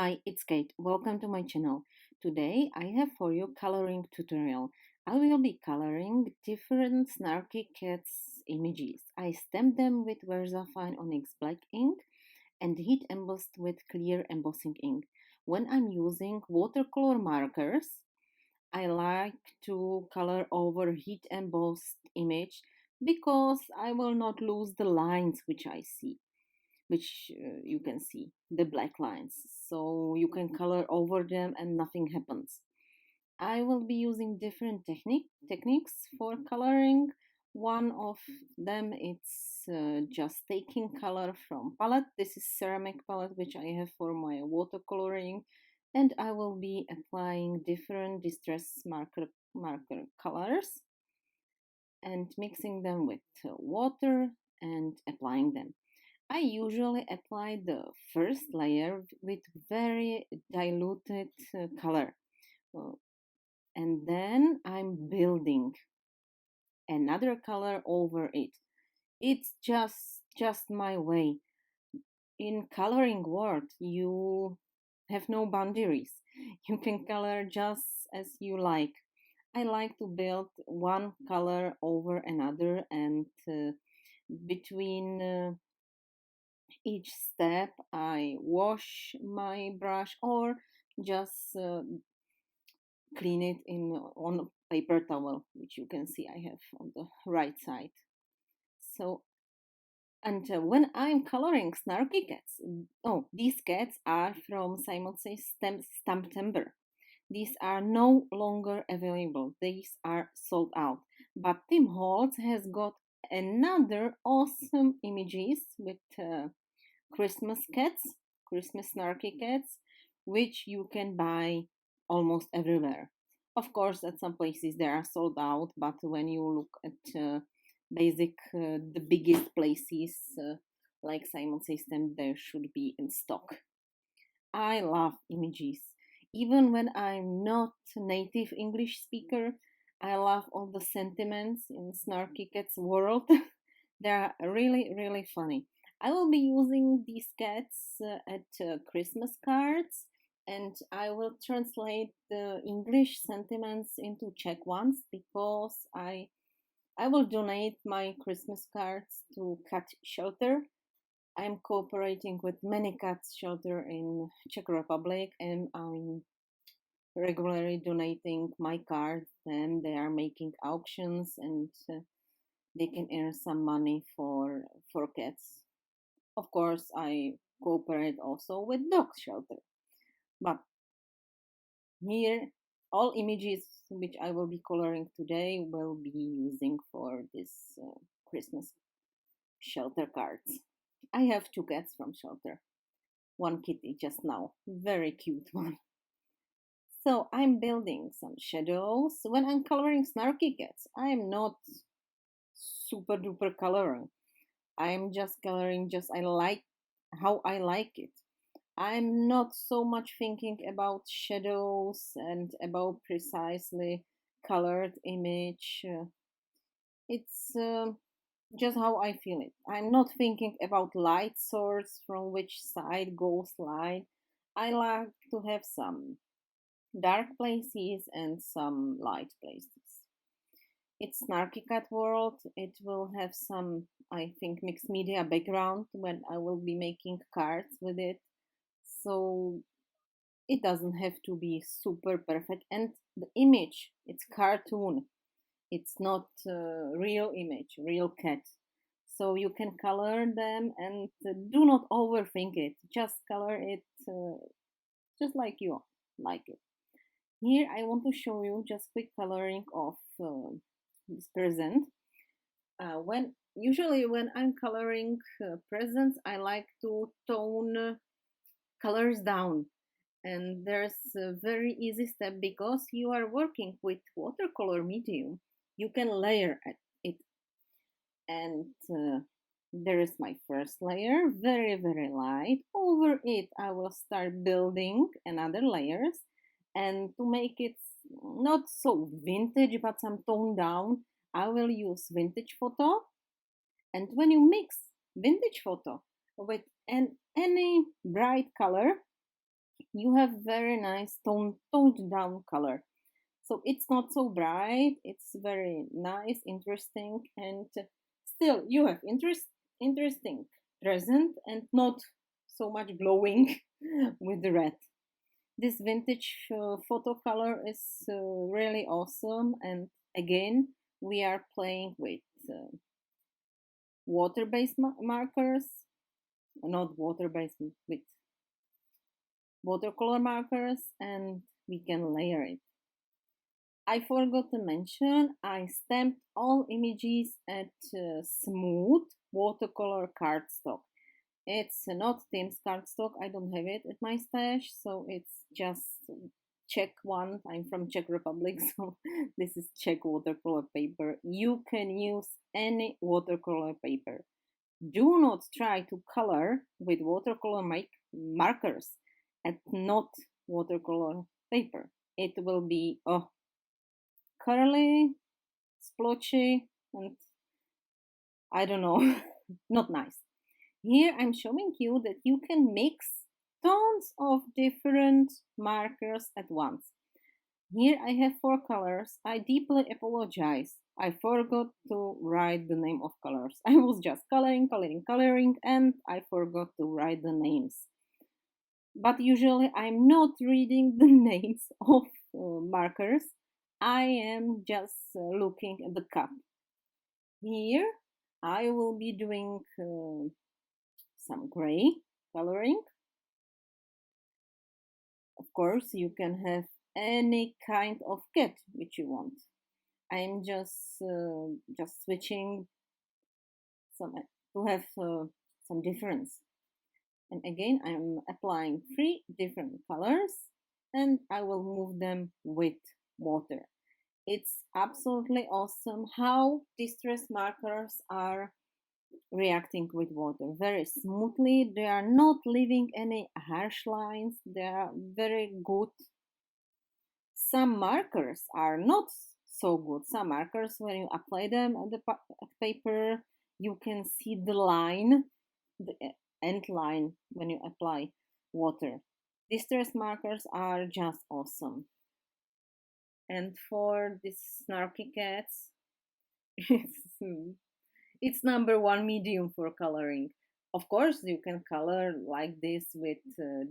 Hi, it's Kate. Welcome to my channel. Today I have for you coloring tutorial. I will be coloring different Snarky Cats images. I stamped them with VersaFine Onyx Black ink and heat embossed with clear embossing ink. When I'm using watercolor markers, I like to color over heat embossed image because I will not lose the lines which I see, which you can see the black lines, so you can color over them and nothing happens. I will be using different techniques for coloring. One of them it's just taking color from palette. This is ceramic palette which I have for my watercoloring, and I will be applying different distress marker colors and mixing them with water and applying them. I usually apply the first layer with very diluted color, uh, and then I'm building another color over it. It's just my way. In coloring world, you have no boundaries. You can color just as you like. I like to build one color over another, and between each step I wash my brush or just clean it in on a paper towel, which you can see I have on the right side. So, and when I'm coloring Snarky Cats, oh, these cats are from Simon Says Stamptember. These are no longer available. These are sold out. But Tim Holtz has got another awesome images with Christmas cats, Christmas snarky cats, which you can buy almost everywhere. Of course, at some places they are sold out, but when you look at the biggest places like Simon System, there should be in stock. I love images. Even when I'm not a native English speaker, I love all the sentiments in Snarky Cat's world. They're really, really funny. I will be using these cats at Christmas cards, and I will translate the English sentiments into Czech ones because I will donate my Christmas cards to Cat Shelter. I'm cooperating with many cat shelter in Czech Republic, and I'm regularly donating my cards. And they are making auctions, and they can earn some money for cats. Of course, I cooperate also with dog shelter. But here, all images which I will be coloring today will be using for this Christmas shelter cards. I have two cats from shelter. One kitty just now, very cute one. So I'm building some shadows. When I'm coloring snarky cats, I am not super duper coloring. I'm just coloring just I like how I like it. I'm not so much thinking about shadows and about precisely colored image. It's just how I feel it. I'm not thinking about light source from which side goes light. I like to have some dark places and some light places. It's Snarky Cat World. It will have some, I think, mixed media background when I will be making cards with it. So it doesn't have to be super perfect. And the image, it's cartoon. It's not real image, real cat. So you can color them and do not overthink it. Just color it just like you like it. Here I want to show you just quick coloring of this present. When usually when I'm coloring presents, I like to tone colors down, and there's a very easy step because you are working with watercolor medium. You can layer it, and there is my first layer, very light. Over it, I will start building another layers, and to make it not so vintage but some tone down, I will use vintage photo. And when you mix vintage photo with any bright color, you have very nice toned down color. So it's not so bright, it's very nice, interesting, and still you have interesting present and not so much glowing with the red. This vintage photo color is really awesome, and again we are playing with water-based markers, not water-based, with watercolor markers, and we can layer it. I forgot to mention I stamped all images at smooth watercolor cardstock. It's not Tim's cardstock. I don't have it at my stash, so it's just Czech one. I'm from Czech Republic, so this is Czech watercolor paper. You can use any watercolor paper. Do not try to color with watercolor markers and not watercolor paper. It will be curly, splotchy, and I don't know, not nice. Here I'm showing you that you can mix tons of different markers at once. Here I have 4 colors. I deeply apologize. I forgot to write the name of colors. I was just coloring, and I forgot to write the names. But usually I'm not reading the names of markers. I am just looking at the cup. Here I will be doing some gray coloring. Of course, you can have any kind of cat which you want. I'm just switching some to have some difference. And again, I'm applying 3 different colors, and I will move them with water. It's absolutely awesome how distress markers are reacting with water very smoothly. They are not leaving any harsh lines. They are very good. Some markers are not so good. Some markers, when you apply them on the paper, you can see the line, the end line when you apply water. Distress markers are just awesome. And for these snarky cats, it's, it's number one medium for coloring. Of course, you can color like this with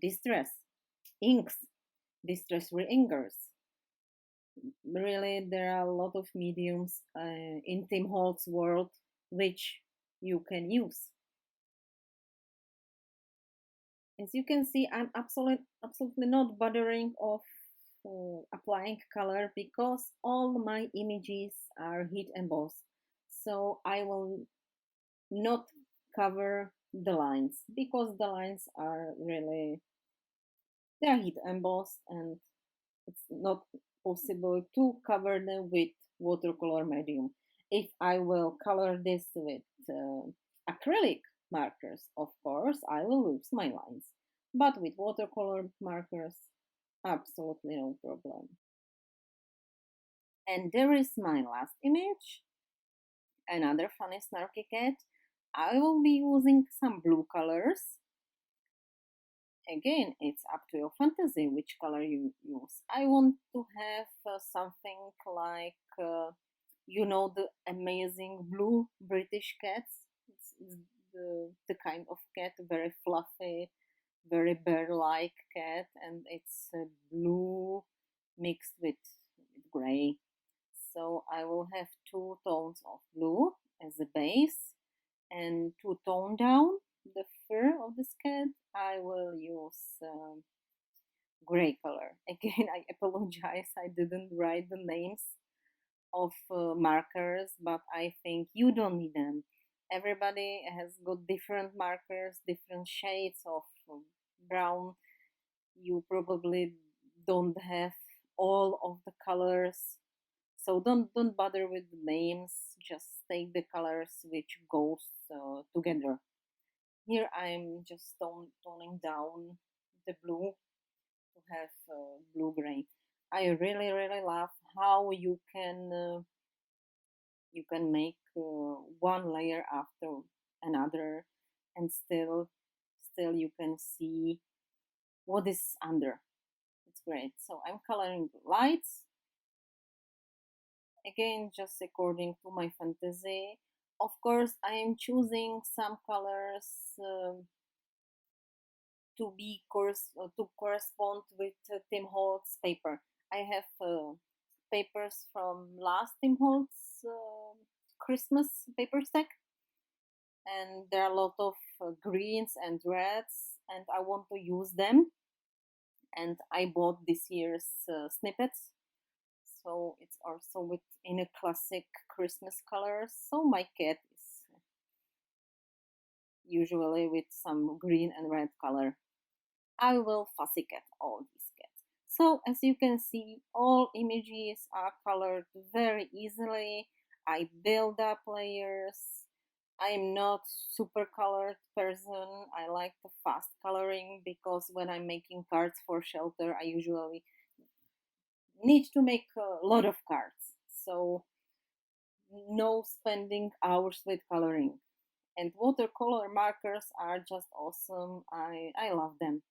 distress inks, distress re-inkers. Really, there are a lot of mediums in Tim Holtz world which you can use. As you can see, I'm absolutely not bothering of applying color because all my images are heat embossed. So I will not cover the lines because the lines are really, they are heat embossed, and it's not possible to cover them with watercolor medium. If I will color this with acrylic markers, of course, I will lose my lines. But with watercolor markers, absolutely no problem. And there is my last image, another funny snarky cat. I will be using some blue colors. Again, it's up to your fantasy which color you use. I want to have something like, the amazing blue British cats. It's the kind of cat, very fluffy, very bear-like cat, and it's blue mixed with gray. So I will have 2 tones of blue as a base, and to tone down the fur of this cat, I will use gray color. Again, I apologize, I didn't write the names of markers, but I think you don't need them. Everybody has got different markers, different shades of brown. You probably don't have all of the colors, so don't bother with the names. Just take the colors which goes together. Here I'm just toning down the blue to have blue gray. I really love how you can make one layer after another, and still you can see what is under. It's great. So I'm coloring the lights again, just according to my fantasy. Of course, I am choosing some colors to correspond with Tim Holtz paper. I have papers from last Tim Holtz Christmas paper stack, and there are a lot of greens and reds, and I want to use them. And I bought this year's snippets, so it's also with in a classic Christmas colors. So my cat is usually with some green and red color. I will fussy cat all these cats. So as you can see, all images are colored very easily. I build up layers. I'm not super colored person. I like the fast coloring because when I'm making cards for shelter, I usually need to make a lot of cards. So no spending hours with coloring. And watercolor markers are just awesome. I love them.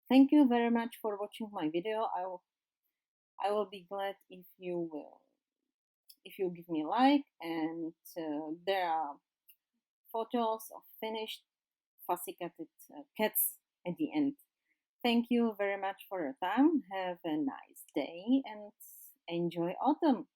Thank you very much for watching my video. I will be glad if you give me a like, and there are photos of finished fussy catted cats at the end. Thank you very much for your time. Have a nice day and enjoy autumn.